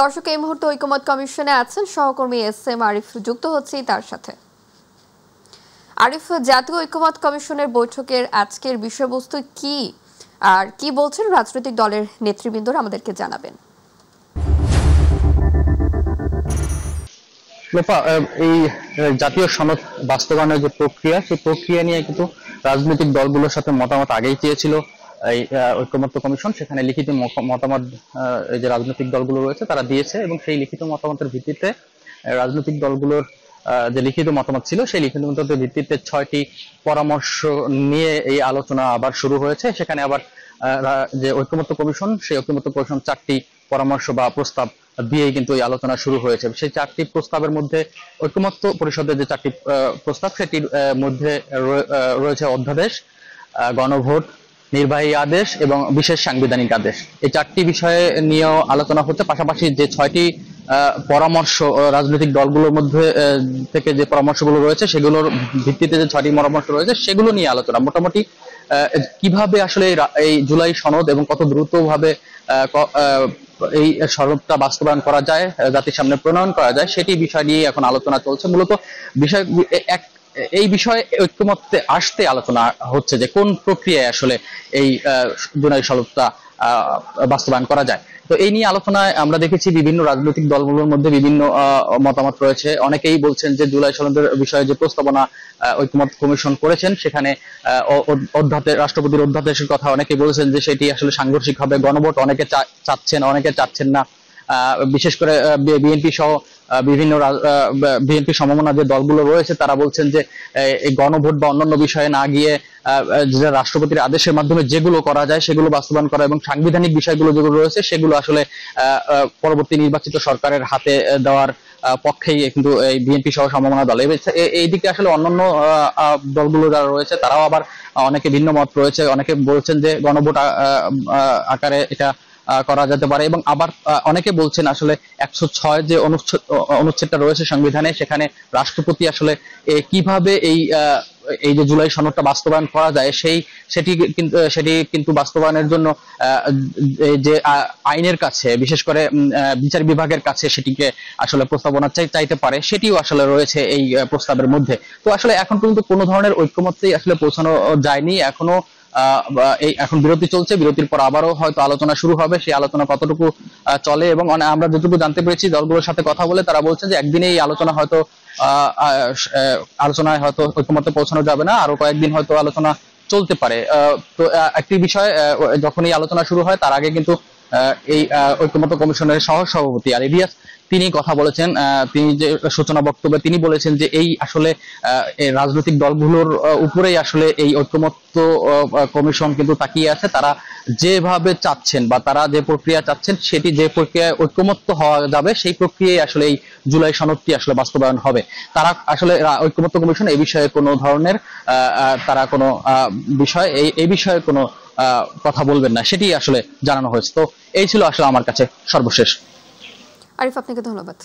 দর্শক এই মুহূর্তে ঐকমত্য কমিশনে আছেন সহকর্মী এস.এম. আরিফ, যুক্ত হচ্ছি তার সাথে। আরিফ, জাতীয় ঐকমত্য কমিশনের বৈঠকের আজকের বিষয়বস্তু কি আর কি বলছেন রাজনৈতিক দলের নেতৃবৃন্দরা, আমাদেরকে জানাবেন। এই জাতীয় সনদ বাস্তবায়নের যে প্রক্রিয়া, সেই প্রক্রিয়া নিয়ে কিন্তু রাজনৈতিক দলগুলোর সাথে মতামত আগেই চেয়েছিল এই ঐকমত্য কমিশন। সেখানে লিখিত মতামত যে রাজনৈতিক দলগুলো রয়েছে তারা দিয়েছে, এবং সেই লিখিত মতামতের ভিত্তিতে রাজনৈতিক দলগুলোর যে লিখিত মতামত ছিল সেই লিখিত মতামতের ভিত্তিতে 6টি পরামর্শ নিয়ে এই আলোচনা আবার শুরু হয়েছে। সেখানে আবার যে ঐকমত্য কমিশন, সেই ঐকমত্য কমিশন 4টি পরামর্শ বা প্রস্তাব দিয়েই কিন্তু এই আলোচনা শুরু হয়েছে। সেই 4টি প্রস্তাবের মধ্যে ঐকমত্য পরিষদের যে 4টি প্রস্তাব, সেটির মধ্যে রয়েছে অধ্যাদেশ, গণভোট, নির্বাহী আদেশ এবং বিশেষ সাংবিধানিক আদেশ। এই 4টি বিষয়ে নিয়েও আলোচনা হচ্ছে। পাশাপাশি যে 6টি পরামর্শ রাজনৈতিক দলগুলোর মধ্যে থেকে যে পরামর্শগুলো রয়েছে, সেগুলোর ভিত্তিতে যে 6টি পরামর্শ রয়েছে সেগুলো নিয়ে আলোচনা। মোটামুটি কিভাবে আসলে এই জুলাই সনদ এবং কত দ্রুতভাবে এই সনদটা বাস্তবায়ন করা যায়, জাতির সামনে প্রণয়ন করা যায়, সেটি বিষয় নিয়ে এখন আলোচনা চলছে। মূলত এই বিষয়ে ঐকমত্যে আসতে আলোচনা হচ্ছে যে কোন প্রক্রিয়ায় আসলে এই জুলাই সনদটা বাস্তবায়ন করা যায়। তো এই নিয়ে আলোচনায় আমরা দেখেছি বিভিন্ন রাজনৈতিক দলগুলোর মধ্যে বিভিন্ন মতামত রয়েছে। অনেকেই বলছেন যে জুলাই সনদের বিষয়ে যে প্রস্তাবনা ঐকমত্য কমিশন করেছেন, সেখানে রাষ্ট্রপতির অধ্যাদেশের কথা অনেকে বলেছেন যে সেটি আসলে সাংঘর্ষিক হবে। গণভোট অনেকে চাচ্ছেন, অনেকে চাচ্ছেন না। বিশেষ করে বিএনপি সহ বিভিন্ন বিএনপি সমমনা যে দলগুলো রয়েছে তারা বলছেন যে এই গণভোট বা অন্যান্য বিষয়ে না গিয়ে রাষ্ট্রপতির আদেশের মাধ্যমে যেগুলো করা যায় সেগুলো বাস্তবায়ন করা এবং সাংবিধানিক বিষয়গুলো যেগুলো রয়েছে সেগুলো আসলে পরবর্তী নির্বাচিত সরকারের হাতে দেওয়ার পক্ষেই কিন্তু এই বিএনপি সহ সমমনা দল। এইদিকে আসলে অন্যান্য দলগুলো যারা রয়েছে তারাও আবার অনেকে ভিন্ন মত রয়েছে। অনেকে বলছেন যে গণভোট আকারে এটা করা যেতে পারে, এবং আবার অনেকে বলছেন আসলে 106 যে অনুচ্ছেদটা রয়েছে সংবিধানে, সেখানে রাষ্ট্রপতি আসলে কিভাবে এই যে জুলাই সনদটা বাস্তবায়ন করা যায় সেটি কিন্তু বাস্তবায়নের জন্য যে আইনের কাছে, বিশেষ করে বিচার বিভাগের কাছে সেটিকে আসলে প্রস্তাবনা চাইতে পারে, সেটিও আসলে রয়েছে এই প্রস্তাবের মধ্যে। তো আসলে এখন পর্যন্ত কোনো ধরনের ঐকমত্যেই আসলে পৌঁছানো যায়নি। এখন বিরতি চলছে, বিরতির পর আবারও হয়তো আলোচনা শুরু হবে। সেই আলোচনা কতটুকু চলে, এবং আমরা যতটুকু জানতে পেরেছি দলগুলোর সাথে কথা বলে তারা বলছেন যে একদিনে এই আলোচনায় হয়তো ঐকমত্যে পৌঁছানো যাবে না, আরো কয়েকদিন হয়তো আলোচনা চলতে পারে। তো একটি বিষয়, যখন এই আলোচনা শুরু হয় তার আগে কিন্তু এই ঐকমত্য কমিশনের সহসভাপতি আর ইলিয়াস তিনি কথা বলেছেন। তিনি যে সূচনা বক্তব্যে তিনি বলেছেন যে এই আসলে রাজনৈতিক দলগুলোর উপরেই আসলে এই ঐকমত্য কমিশন কিন্তু তাকিয়ে আছে। তারা যেভাবে চাচ্ছেন বা তারা যে প্রক্রিয়া চাচ্ছেন, সেটি যে প্রক্রিয়ায় ঐকমত্য হওয়া যাবে সেই প্রক্রিয়ায় আসলে এই জুলাই সনদটি আসলে বাস্তবায়ন হবে। তারা আসলে ঐকমত্য কমিশন এই বিষয়ে কোনো ধরনের তারা কোনো এই বিষয়ে কোনো কথা বলবেন না, সেটি আসলে জানানো হয়েছে। তো এই ছিল আসলে আমার কাছে সর্বশেষ। আরিফ, আপনাকে ধন্যবাদ।